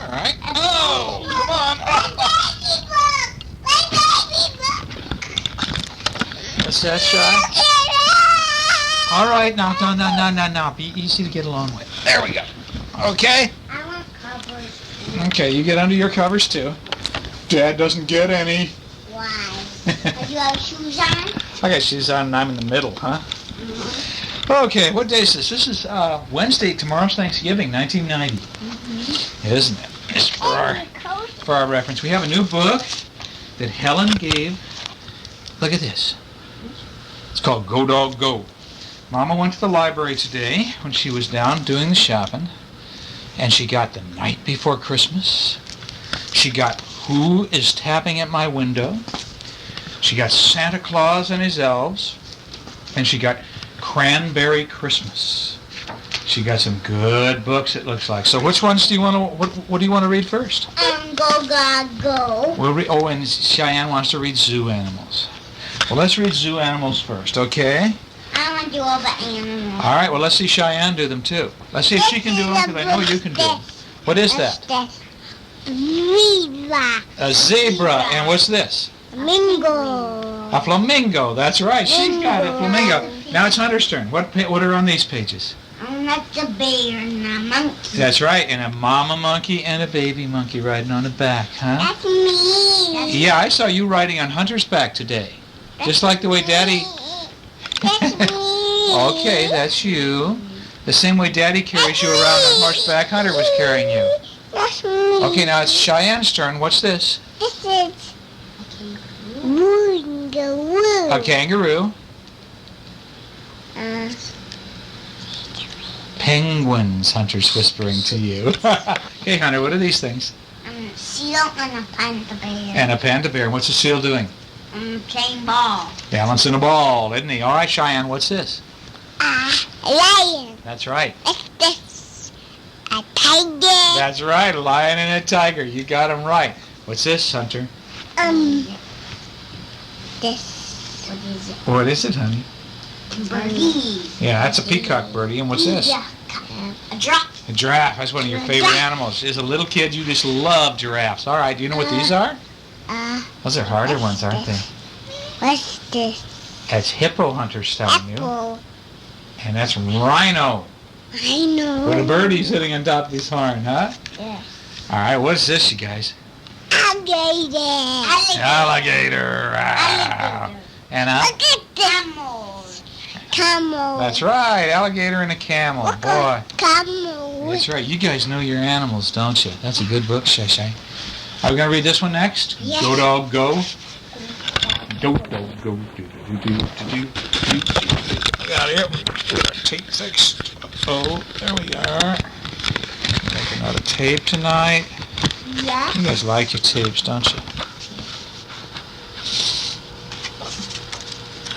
All right. Oh, come on. What's that, Shy? All right, now. Be easy to get along with. There we go. Okay? I want covers. Okay, you get under your covers, too. Dad doesn't get any. Why? Do you have shoes on? I got shoes on and I'm in the middle, huh? Okay, what day is this? This is Wednesday. Tomorrow's Thanksgiving, 1990. Isn't it? Just for our reference. We have a new book that Helen gave. Look at this. It's called Go Dog Go. Mama went to the library today when she was down doing the shopping, and she got The Night Before Christmas. She got Who is Tapping at My Window. She got Santa Claus and His Elves, and she got Cranberry Christmas. She got some good books, it looks like. So which ones do you want to, what do you want to read first? Go Dog Go. Oh, and Cheyenne wants to read Zoo Animals. Well, let's read Zoo Animals first, okay? I want to do all the animals. All right, well, let's see Cheyenne do them, too. Let's see if she can do them, because I know you can do them. What is that? Zebra. A zebra. And what's this? Flamingo. A flamingo. That's right. She's got a flamingo. Now it's Hunter's turn. What are on these pages? That's a bear and a monkey. That's right. And a mama monkey and a baby monkey riding on the back, huh? That's me. Yeah, I saw you riding on Hunter's back today. Just like the way Daddy... That's me. Okay, that's you. The same way Daddy carries you around on horseback, Hunter was carrying you. That's me. Okay, now it's Cheyenne's turn. What's this? This is kangaroo. A kangaroo. Penguins, Hunter's whispering to you. Okay, Hunter, what are these things? Seal and a panda bear. And a panda bear. What's the seal doing? Playing ball. Balancing a ball, isn't he? All right, Cheyenne, what's this? A lion. That's right. What's this? A tiger. That's right, a lion and a tiger. You got them right. What's this, Hunter? This. What is it? What is it, honey? Birdie. Yeah, that's a peacock birdie. And what's this? Yeah. A giraffe. A giraffe. That's one of your favorite animals. As a little kid, you just love giraffes. All right, do you know what these are? Those are harder ones, aren't they? What's this? That's hippo, Hunter's telling you. Apple. And that's rhino. I know. With a birdie sitting on top of his horn, huh? Yeah. All right, what's this, you guys? Alligator. Alligator. Ah. And a... Look at camel. Camel. That's right, alligator and a camel. Boy. Camel. That's right. You guys know your animals, don't you? That's a good book, Shay. Are we going to read this one next? Yeah. Go, dog, go. Go, dog, go. Got it. Tape fixed. Oh, there we are. Making out a tape tonight. Yeah. You guys like your tapes, don't you?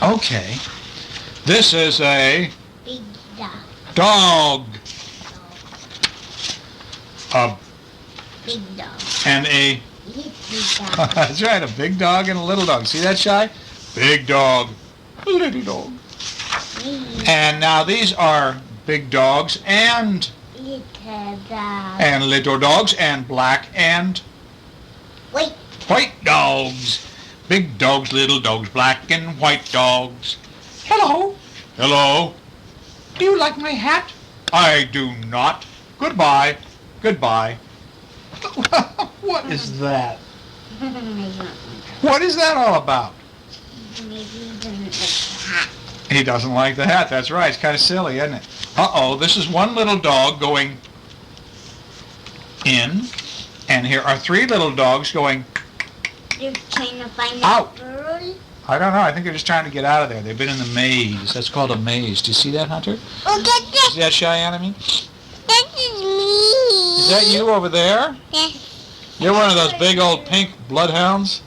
Okay. This is a Big dog. dog. A Big dog. and a... Big dog. That's right, a big dog and a little dog. See that, Shy? Big dog, little dog. And now these are big dogs and Little dog. little dogs and black and Wait. white dogs. Big dogs, little dogs, black and white dogs. Hello. Hello. Do you like my hat? I do not. Goodbye. Goodbye. What is that? What is that all about? Maybe he doesn't like the hat. He doesn't like the hat. That's right. It's kind of silly, isn't it? Uh-oh. This is one little dog going in, and here are three little dogs going They're trying to find out. a bird. I don't know. I think they're just trying to get out of there. They've been in the maze. That's called a maze. Do you see that, Hunter? Look at this. See that, Cheyenne, I mean? This is me. Is that you over there? Yes. You're one of those big old pink bloodhounds?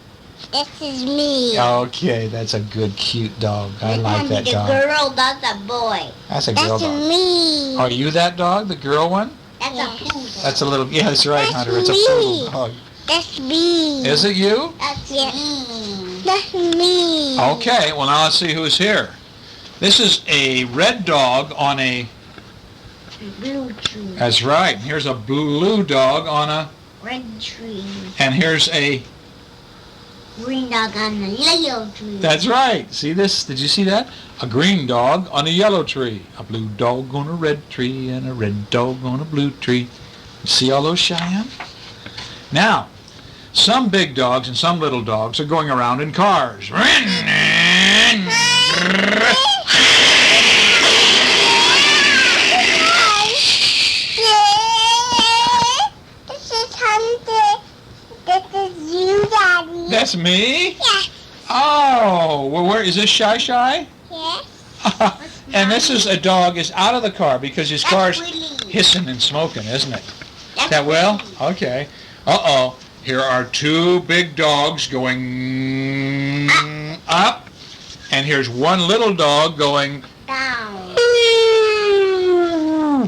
This is me. Okay, that's a good, cute dog. I like that the dog. girl, that's a boy. That's a girl That's dog. me. Are you that dog, the girl one? That's a poodle. That's a little, yeah, that's right, That's Hunter. It's a me. poodle dog. That's me. Is it you? That's me. That's me. Okay, well now let's see who's here. This is a red dog on a... Blue chew. That's right. Here's a blue dog on a red tree. And here's a... Green dog on the yellow tree. That's right. See this? Did you see that? A green dog on a yellow tree. A blue dog on a red tree. And a red dog on a blue tree. See all those, Cheyenne? Now, some big dogs and some little dogs are going around in cars. This is you, Daddy. That's me? Yes. Oh, well, where is this Shy? Yes. And this is a dog is out of the car because his car's Willie. hissing and smoking, isn't it? That's That Will? Willie. Okay. Uh-oh. Here are two big dogs going up, and here's one little dog going Down.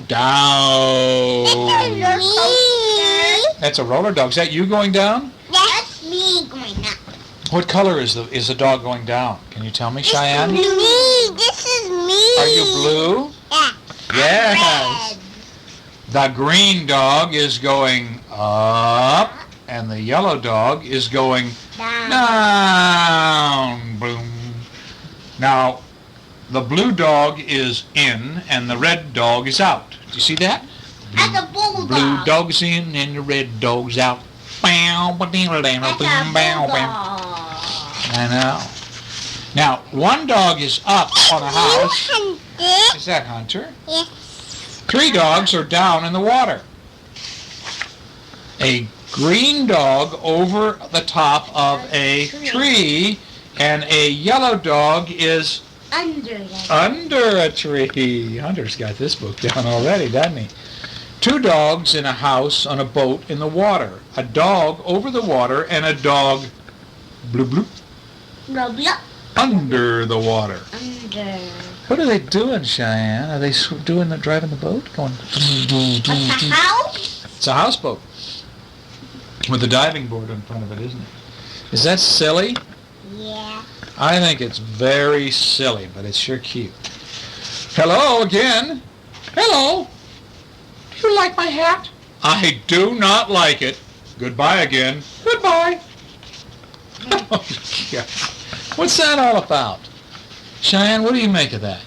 down. Me. That's a roller dog. Is that you going down? That's me going up. What color is the dog going down? Can you tell me, Cheyenne? This is me. This is me. Are you blue? Yeah. Yes. The green dog is going up, and the yellow dog is going Down. down. Boom. Now, the blue dog is in, and the red dog is out. Do you see that? That's a bulldog. Blue dog's in, and the red dog's out. That's a bulldog. I know. Now, one dog is up on a house. Hunter. Is that Hunter? Yes. Three dogs are down in the water. A green dog over the top of a tree, and a yellow dog is Under that. under a tree. Hunter's got this book down already, doesn't he? Two dogs in a house on a boat in the water. A dog over the water and a dog bloop bloop Blah, blah. under the water. Under. What are they doing, Cheyenne? Are they driving the boat? Going. What's a house? It's a houseboat with a diving board in front of it, isn't it? Is that silly? Yeah. I think it's very silly, but it's sure cute. Hello again. Hello. Do you like my hat? I do not like it. Goodbye again. Goodbye. Oh, yeah. What's that all about? Cheyenne, what do you make of that?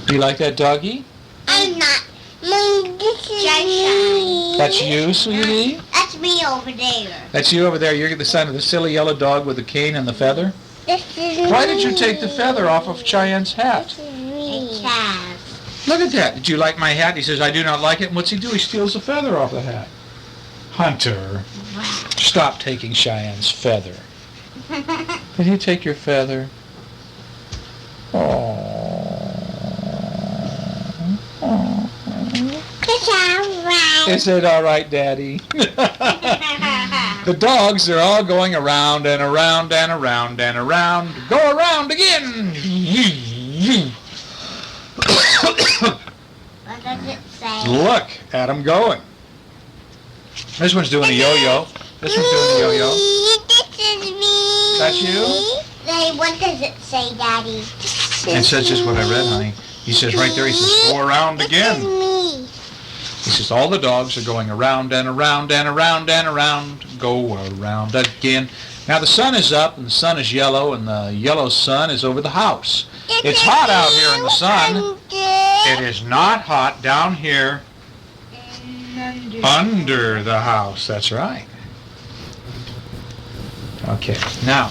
Do you like that doggy? I'm not. Mom, this is me. That's you, sweetie? That's me over there. That's you over there. You're the son of the silly yellow dog with the cane and the feather? This is Why did you take the feather off of Cheyenne's hat? This is me. Because. Look at that. Did you like my hat? He says, I do not like it. And what's he do? He steals the feather off the hat. Hunter, stop taking Cheyenne's feather. Did he take your feather? It's alright. Is it all right, Daddy? The dogs are all going around and around and around and around. Go around again. What does it say? Look at them going. This one's doing a yo-yo. This one's doing a yo-yo. This is me. That's you? Say, what does it say, Daddy? It says just what I read, honey. He says right there, he says, go around This again. is me. He says all the dogs are going around and around and around and around. Go around again. Now the sun is up and the sun is yellow and the yellow sun is over the house. It's hot out here in the sun. It is not hot down here under the house. That's right. Okay. Now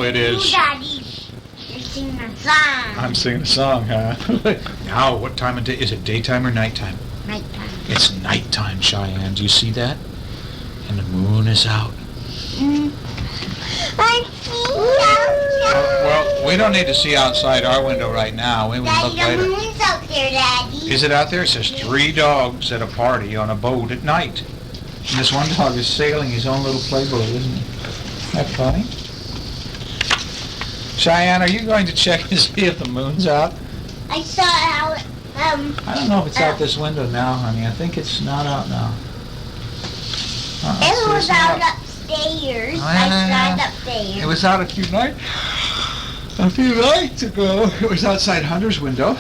it is. Daddy, you're singing a song. I'm singing a song, huh? Now, what time of day? Is it daytime or nighttime? Nighttime. It's nighttime, Cheyenne. Do you see that? And the moon is out. Well, we don't need to see outside our window right now. We can look Daddy, the later. moon's out there, Daddy. Is it out there? It says 3 dogs at a party on a boat at night. And this one dog is sailing his own little playboat, isn't he? That funny? Cheyenne, are you going to check to see if the moon's out? I saw it out. I don't know if it's out this window now, honey. I think it's not out now. It see, was it's not out upstairs. Oh, I yeah. saw it upstairs. It was out a few nights ago. It was outside Hunter's window.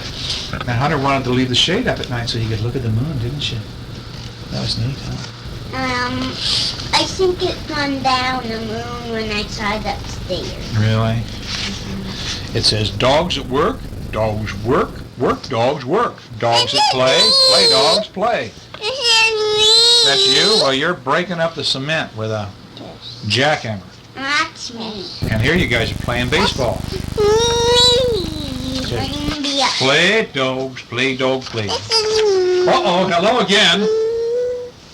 And Hunter wanted to leave the shade up at night so he could look at the moon, didn't she? That was neat, huh? I think it's gone down the moon when I saw it upstairs. Really? It says, dogs at work, dogs work, work dogs work. Dogs at play, play dogs play. That's you? Well, you're breaking up the cement with a jackhammer. That's me. And here you guys are playing baseball. Play dogs, play dogs, play. Uh-oh, hello again.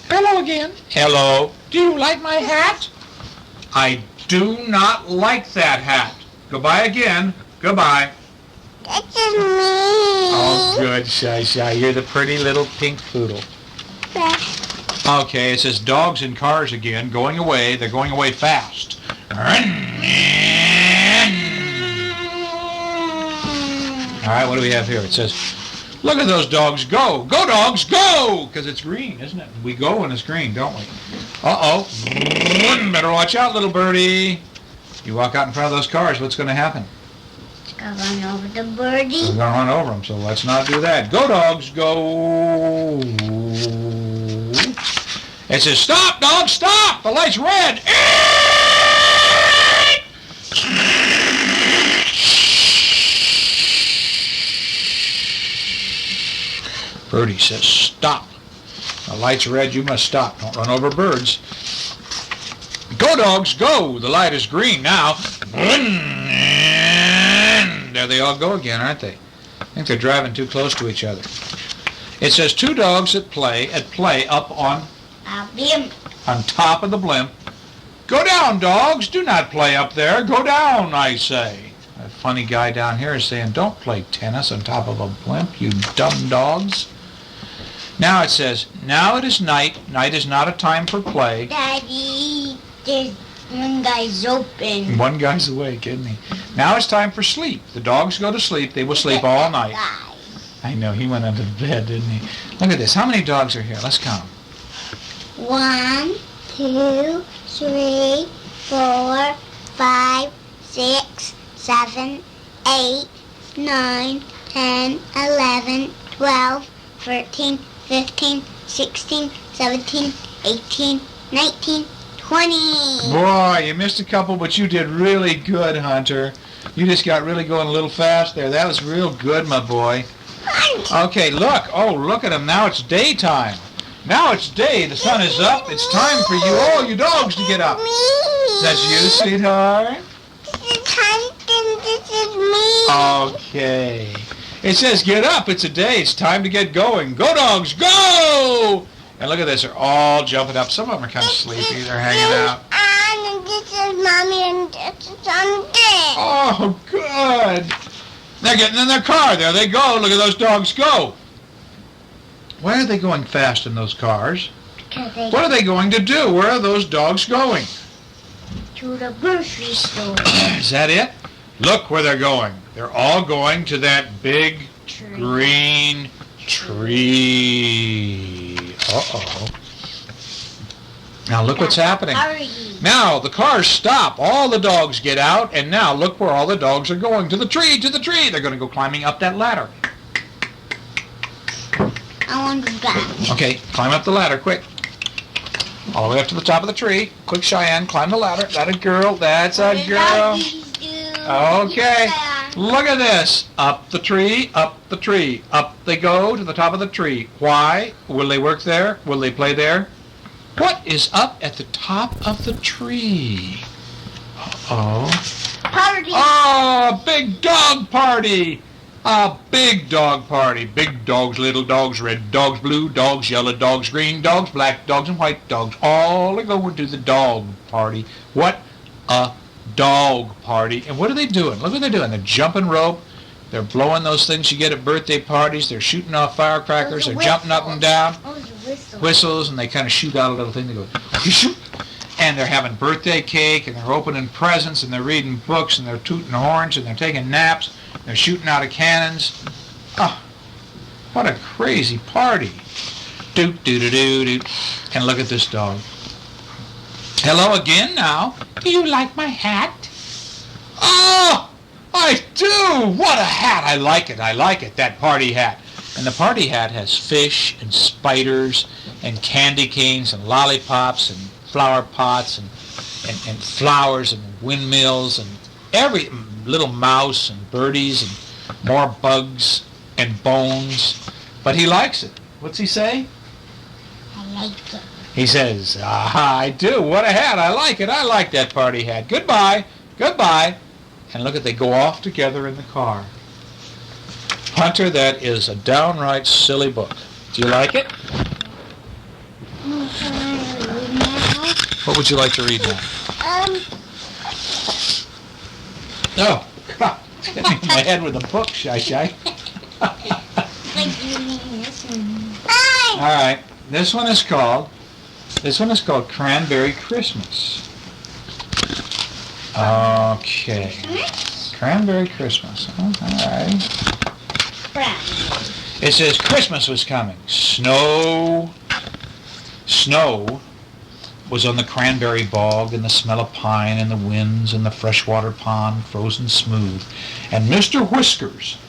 Hello again. Hello. Do you like my hat? I do not like that hat. Goodbye again. Goodbye. That's me. Oh, good, Shy Shy. You're the pretty little pink poodle. Okay, it says dogs in cars again, going away. They're going away fast. All right, what do we have here? It says, look at those dogs go. Go, dogs, go! Because it's green, isn't it? We go when it's green, don't we? Uh-oh. Better watch out, little birdie. You walk out in front of those cars, what's going to happen? It's going to run over the birdie. We're going to run over them, so let's not do that. Go, dogs, go. It says, stop, dogs, stop! The light's red. Birdie says, stop. The light's red, you must stop. Don't run over birds. Go, dogs, go. The light is green now. There they all go again, aren't they? I think they're driving too close to each other. It says, two dogs at play up on top of the blimp. Go down, dogs. Do not play up there. Go down, I say. A funny guy down here is saying, don't play tennis on top of a blimp, you dumb dogs. Now it says, now it is night. Night is not a time for play. Daddy, there's one guy's open. One guy's awake, isn't he? Now it's time for sleep. The dogs go to sleep. They will sleep all night. I know, he went under the bed, didn't he? Look at this. How many dogs are here? Let's count them. 1, 2, 3, 4, 5, 6, 7, 8, 9, 10, 11, 12, 13, 15, 16, 17, 18, 19, 20. Boy, you missed a couple, but you did really good, Hunter. You just got really going a little fast there. That was real good, my boy. Okay, look. Oh, look at him. Now it's daytime. Now it's day. The sun is up. It's time for you, all you dogs, to get up. That's you, sweetheart? This is me. Okay. It says get up. It's a day. It's time to get going. Go, dogs, go! And look at this. They're all jumping up. Some of them are kind of sleepy. They're hanging out. And this is Mommy and this is Sunday. Oh, good. They're getting in their car. There they go. Look at those dogs go. Why are they going fast in those cars? What are they going to do? Where are those dogs going? To the grocery store. Is that it? Look where they're going. They're all going to that big green tree. Uh-oh. Now look what's happening. Now the cars stop. All the dogs get out, and now look where all the dogs are going. To the tree, to the tree. They're going to go climbing up that ladder. I want to go. Okay, climb up the ladder, quick. All the way up to the top of the tree. Quick, Cheyenne, climb the ladder. That a girl. That's a girl. Okay. Look at this. Up the tree, up the tree. Up they go to the top of the tree. Why? Will they work there? Will they play there? What is up at the top of the tree? Uh-oh. Party. Oh, big dog party. A big dog party. Big dogs, little dogs, red dogs, blue dogs, yellow dogs, green dogs, black dogs, and white dogs. All are going to the dog party. What a dog party. And what are they doing? Look what they're doing. They're jumping rope. They're blowing those things you get at birthday parties. They're shooting off firecrackers. They're jumping up and down. Whistles, and they kind of shoot out a little thing. They go, you shoot. And they're having birthday cake, and they're opening presents, and they're reading books, and they're tooting horns, and they're taking naps. They're shooting out of cannons. Oh, what a crazy party. Doot, doot, doot, doot, doot. And look at this dog. Hello again now. Do you like my hat? Oh, I do. What a hat. I like it. I like it, that party hat. And the party hat has fish and spiders and candy canes and lollipops and flower pots and flowers and windmills and every little mouse and birdies and more bugs and bones. But he likes it. What's he say? I like it. He says, I do. What a hat. I like it. I like that party hat. Goodbye. Goodbye. And look at, they go off together in the car. Hunter, that is a downright silly book. Do you like it? What would you like to read now? Oh, God. It's getting me in my head with a book, Shy. All right. This one is called Cranberry Christmas. Okay. Cranberry Christmas. Oh, all right. It says Christmas was coming. Snow was on the cranberry bog, and the smell of pine, and the winds, and the freshwater pond frozen smooth. And Mr. Whiskers,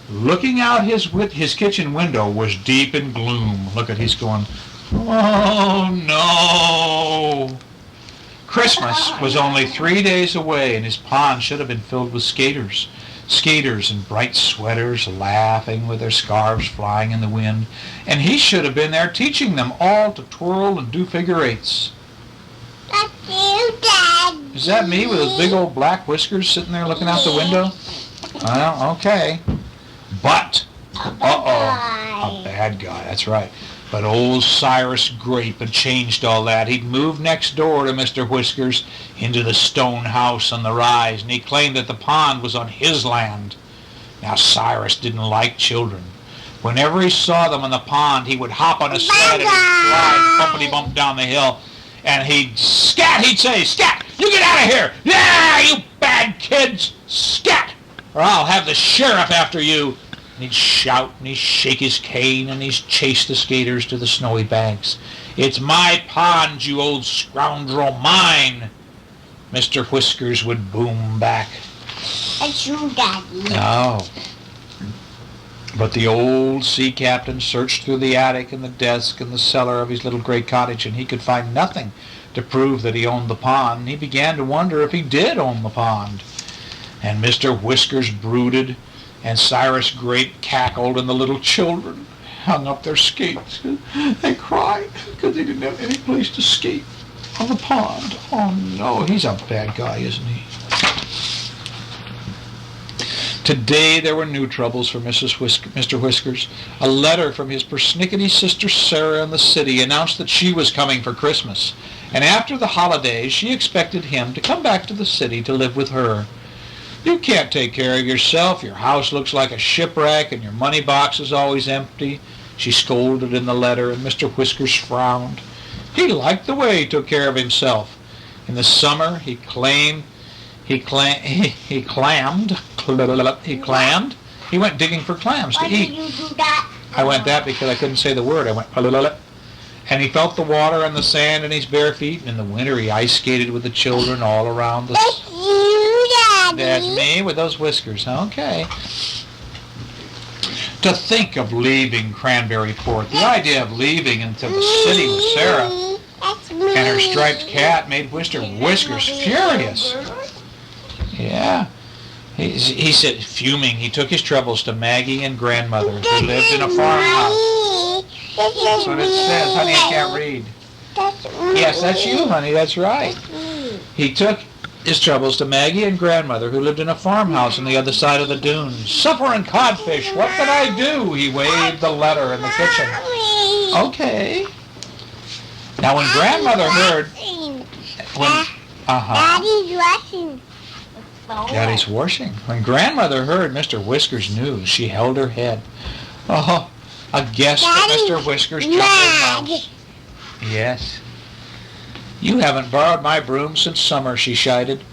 looking out his kitchen window, was deep in gloom. Look at, he's going, oh no. Christmas was only 3 days away, and his pond should have been filled with skaters. Skaters in bright sweaters, laughing with their scarves flying in the wind. And he should have been there teaching them all to twirl and do figure eights. That's you, Dad. Is that me with those big old black whiskers sitting there looking out the window? Well, okay. But, a bad guy, that's right. But old Cyrus Grape had changed all that. He'd moved next door to Mr. Whiskers into the stone house on the rise, and he claimed that the pond was on his land. Now, Cyrus didn't like children. Whenever he saw them on the pond, he would hop on a sled and slide bumpity-bump down the hill, and he'd say, scat, you get out of here! Yeah, you bad kids, scat, or I'll have the sheriff after you. And he'd shout, and he'd shake his cane, and he'd chase the skaters to the snowy banks. It's my pond, you old scoundrel, mine, Mr. Whiskers would boom back. That's you, Daddy. No. But the old sea captain searched through the attic and the desk and the cellar of his little gray cottage, and he could find nothing to prove that he owned the pond. He began to wonder if he did own the pond. And Mr. Whiskers brooded, and Cyrus Grape cackled, and the little children hung up their skates. They cried because they didn't have any place to skate on the pond. Oh no, he's a bad guy, isn't he? Today there were new troubles for Mr. Whiskers. A letter from his persnickety sister Sarah in the city announced that she was coming for Christmas, and after the holidays she expected him to come back to the city to live with her. You can't take care of yourself. Your house looks like a shipwreck, and your money box is always empty, she scolded in the letter, and Mr. Whiskers frowned. He liked the way he took care of himself. In the summer he clammed. He went digging for clams to eat. Why did you do that? I went that because I couldn't say the word. I went and he felt the water and the sand in his bare feet. And in the winter he ice skated with the children all around the... That's you, Daddy. That's me with those whiskers. Okay. To think of leaving Cranberry Port. The idea of leaving into the city with Sarah and her striped cat made Mr. Whiskers furious. Yeah. He said, fuming, he took his troubles to Maggie and grandmother, who lived in a farmhouse. That's what it says. Honey, I can't read. Yes, that's you, honey. That's right. He took his troubles to Maggie and grandmother, who lived in a farmhouse on the other side of the dunes. Supper and codfish. What can I do? He waved the letter in the kitchen. Okay. Now, when grandmother heard... Daddy's washing. Daddy's washing. When grandmother heard Mr. Whiskers' news, she held her head. Oh, a guest at Mr. Whiskers' jumping house. Yes. You haven't borrowed my broom since summer, she chided.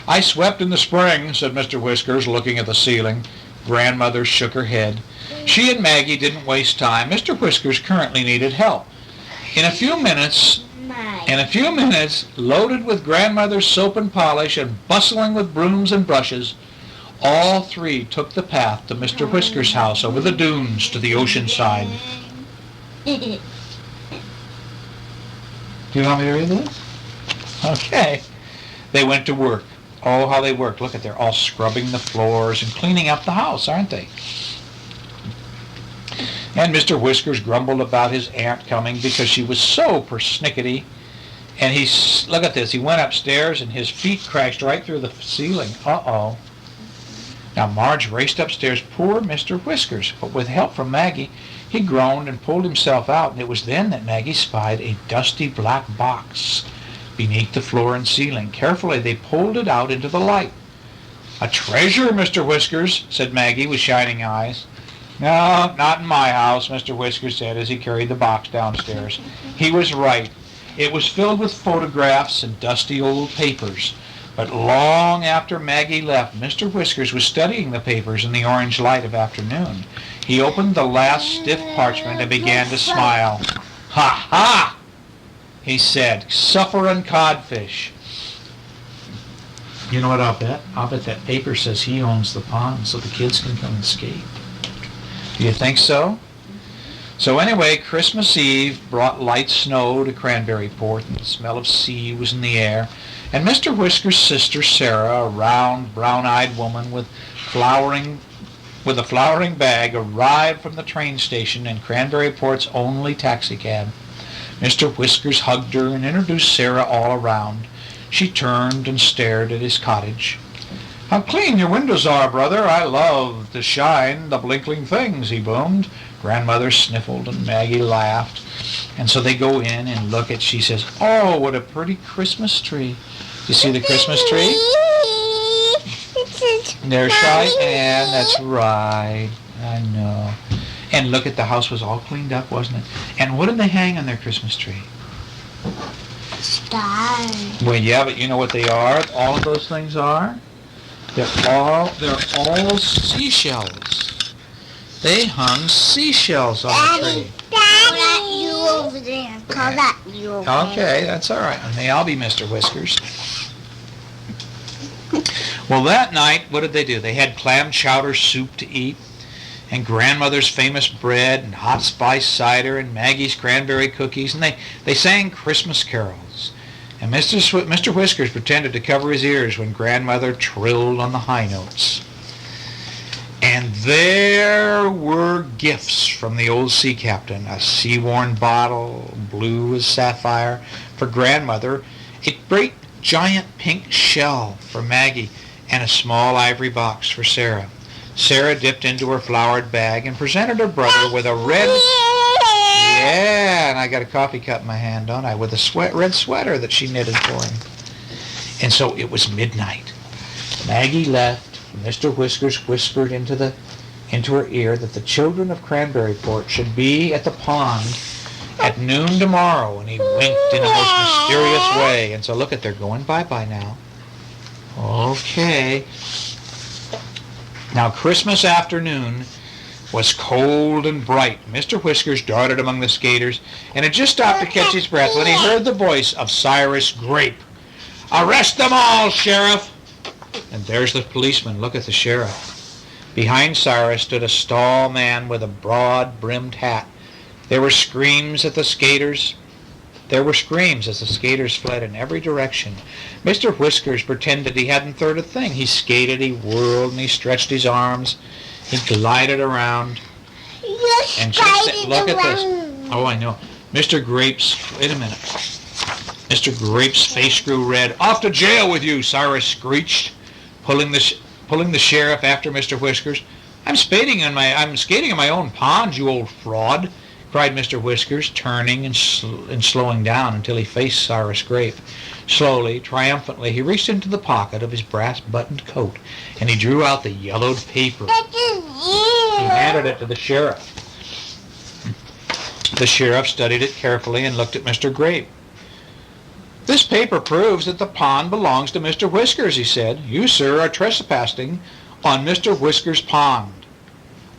I swept in the spring, said Mr. Whiskers, looking at the ceiling. Grandmother shook her head. She and Maggie didn't waste time. Mr. Whiskers currently needed help. In a few minutes, loaded with grandmother's soap and polish and bustling with brooms and brushes, All three took the path to Mr. Whiskers' house over the dunes to the ocean side. Do you want me to read this? Okay. They went to work. Oh, how they worked. Look at, they're all scrubbing the floors and cleaning up the house, aren't they? And Mr. Whiskers grumbled about his aunt coming because she was so persnickety. And look at this, he went upstairs and his feet crashed right through the ceiling. Uh-oh. Now Marge raced upstairs, poor Mr. Whiskers, but with help from Maggie, he groaned and pulled himself out, and it was then that Maggie spied a dusty black box beneath the floor and ceiling. Carefully they pulled it out into the light. "A treasure, Mr. Whiskers," said Maggie with shining eyes. "No, not in my house," Mr. Whiskers said as he carried the box downstairs. He was right. It was filled with photographs and dusty old papers. But long after Maggie left, Mr. Whiskers was studying the papers in the orange light of afternoon. He opened the last stiff parchment and began to smile. "Ha ha!" he said. "Suffering codfish." You know what I'll bet? I'll bet that paper says he owns the pond so the kids can come and skate. Do you think so? So anyway, Christmas Eve brought light snow to Cranberry Port, and the smell of sea was in the air. And Mr. Whiskers' sister Sarah, a round, brown-eyed woman with a flowering bag, arrived from the train station in Cranberry Port's only taxicab. Mr. Whiskers hugged her and introduced Sarah all around. She turned and stared at his cottage. "How clean your windows are, brother. I love to shine the blinkling things," he boomed. Grandmother sniffled and Maggie laughed. And so they go in and look at, she says, "Oh, what a pretty Christmas tree." You see the Christmas tree? There's Cheyenne, that's right. I know. And look at, the house was all cleaned up, wasn't it? And what did they hang on their Christmas tree? Stars. Well, yeah, but you know what they are? All of those things are? They're all seashells. They hung seashells on the tree. Call that you over there. Call that you over there. Okay, that's all right. May I'll be Mr. Whiskers. Well, that night, what did they do? They had clam chowder soup to eat, and grandmother's famous bread, and hot spice cider, and Maggie's cranberry cookies, and they sang Christmas carols. And Mr. Whiskers pretended to cover his ears when grandmother trilled on the high notes. And there were gifts from the old sea captain, a sea-worn bottle, blue as sapphire, for grandmother, a great giant pink shell for Maggie, and a small ivory box for Sarah. Sarah dipped into her flowered bag and presented her brother with a red... Yeah, and I got a coffee cup in my hand, don't I? With a red sweater that she knitted for him. And so it was midnight. Maggie left. Mr. Whiskers whispered into her ear that the children of Cranberry Port should be at the pond at noon tomorrow, and he winked in a most mysterious way. And so look at, they're going bye-bye now. Okay. Now Christmas afternoon was cold and bright. Mr. Whiskers darted among the skaters and had just stopped to catch his breath when he heard the voice of Cyrus Grape. "Arrest them all, Sheriff!" And there's the policeman. Look at the sheriff. Behind Cyrus stood a tall man with a broad-brimmed hat. There were screams as the skaters fled in every direction. Mr. Whiskers pretended he hadn't heard a thing. He skated, he whirled, and he stretched his arms. He glided around. And just look at this. Oh, I know. Mr. Grape's face grew red. "Off to jail with you," Cyrus screeched, pulling the sheriff after Mr. Whiskers. I'm skating in my own pond, you old fraud," cried Mr. Whiskers, turning and slowing down until he faced Cyrus Grape. Slowly, triumphantly, he reached into the pocket of his brass-buttoned coat, and he drew out the yellowed paper. He handed it to the sheriff. The sheriff studied it carefully and looked at Mr. Grape. "This paper proves that the pond belongs to Mr. Whiskers," he said. "You, sir, are trespassing on Mr. Whiskers' pond."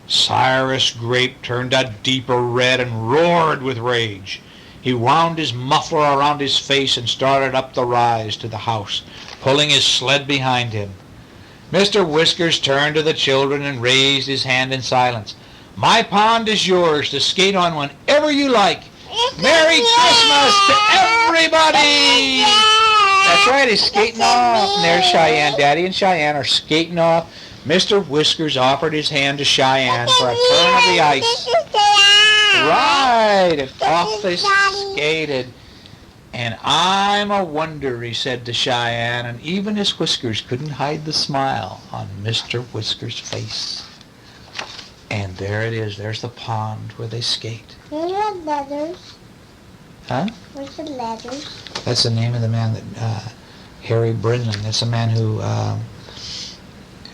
Cyrus Grape turned a deeper red and roared with rage. He wound his muffler around his face and started up the rise to the house, pulling his sled behind him. Mr. Whiskers turned to the children and raised his hand in silence. My pond is yours to skate on whenever you like. Merry Christmas to everybody! That's right, he's skating off. And there's Cheyenne. Daddy and Cheyenne are skating off. Mr. Whiskers offered his hand to Cheyenne for a turn of the ice. Right, and off they skated. And I'm a wonder, he said to Cheyenne, and even his whiskers couldn't hide the smile on Mr. Whiskers' face. And there it is. There's the pond where they skate. Where's the letters? Huh? Where's the letters? That's the name of the man that, Harry Brinlin. It's a man who,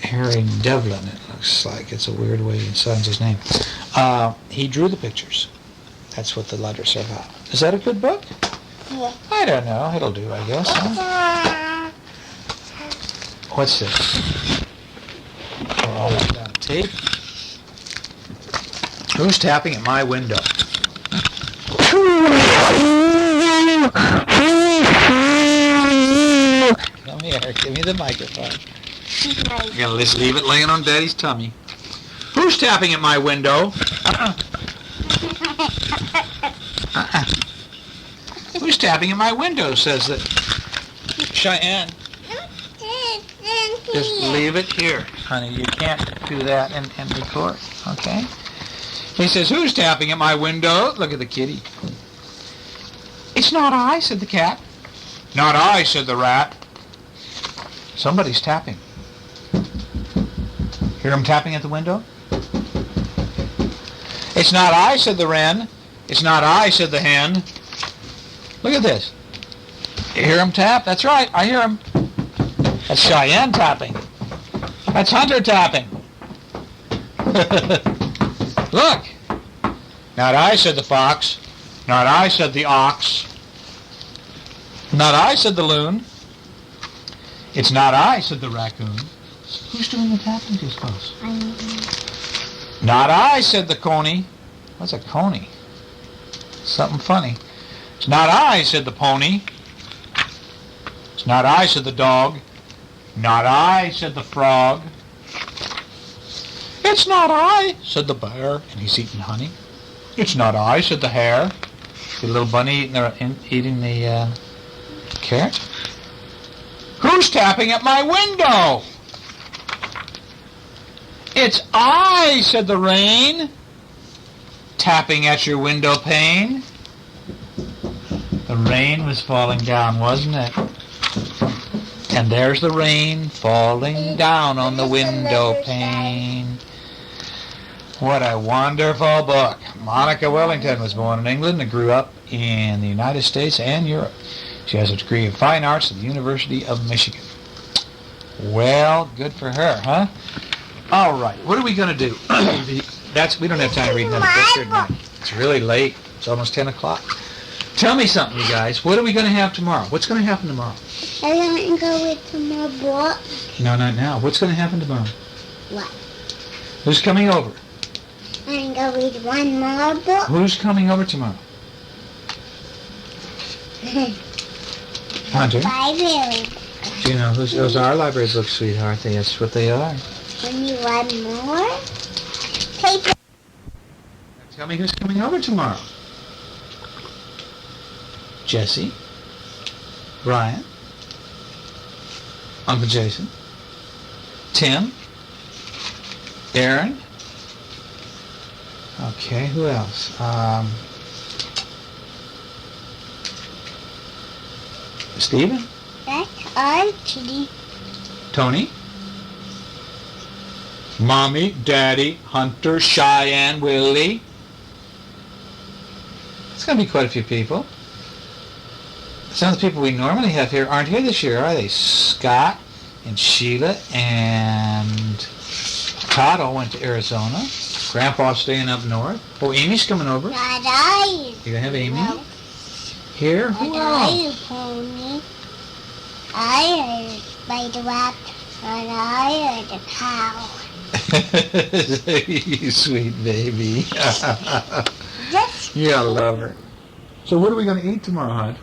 Harry Devlin, it looks like. It's a weird way he signs his name. He drew the pictures. That's what the letters are about. Is that a good book? Yeah. I don't know. It'll do, I guess. Huh? What's this? Oh, I got tape. Who's tapping at my window? Come here. Give me the microphone. I'm going to just leave it laying on Daddy's tummy. Who's tapping at my window? Who's tapping at my window, says that Cheyenne. Just leave it here, honey. You can't do that and record, okay? He says, who's tapping at my window? Look at the kitty. It's not I, said the cat. Not I, said the rat. Somebody's tapping. Hear him tapping at the window? It's not I, said the wren. It's not I, said the hen. Look at this. You hear him tap? That's right, I hear him. That's Cheyenne tapping. That's Hunter tapping. Look. Not I, said the fox. Not I, said the ox. Not I, said the loon. It's not I, said the raccoon. Who's doing the tapping, do you suppose? Not I, said the coney. What's a coney? Something funny. It's not I, said the pony. It's not I, said the dog. Not I, said the frog. It's not I, said the bear, and he's eating honey. It's not I, said the hare. The little bunny eating the carrot. Who's tapping at my window? It's I, said the rain, tapping at your window pane. The rain was falling down, wasn't it? And there's the rain falling down on the window pane. What a wonderful book. Monica Wellington was born in England and grew up in the United States and Europe. She has a degree in fine arts at the University of Michigan. Well, good for her, huh? All right, what are we going to do? We don't have time to read another book here tonight. It's really late. It's almost 10 o'clock. Tell me something, you guys. What are we going to have tomorrow? What's going to happen tomorrow? I'm going to go with some more books. No, not now. What's going to happen tomorrow? What? Who's coming over? I'm going to go read one more book. Who's coming over tomorrow? Hunter? Library. Do you know those are library books, sweetheart? That's what they are. Only one more? Paper. Tell me who's coming over tomorrow. Jesse, Brian, Uncle Jason, Tim, Aaron. Okay, who else? Stephen? That's Archie. Tony? Mommy, Daddy, Hunter, Cheyenne, Willie. It's going to be quite a few people. Some of the people we normally have here aren't here this year, are they? Scott and Sheila and Todd all went to Arizona. Grandpa's staying up north. Oh, Amy's coming over. Not I. You gonna have Amy? No. Here? Who Not else? I, pony. I heard spider web. And I heard a cow. You sweet baby. Just You gotta love her. So what are we gonna eat tomorrow, hon?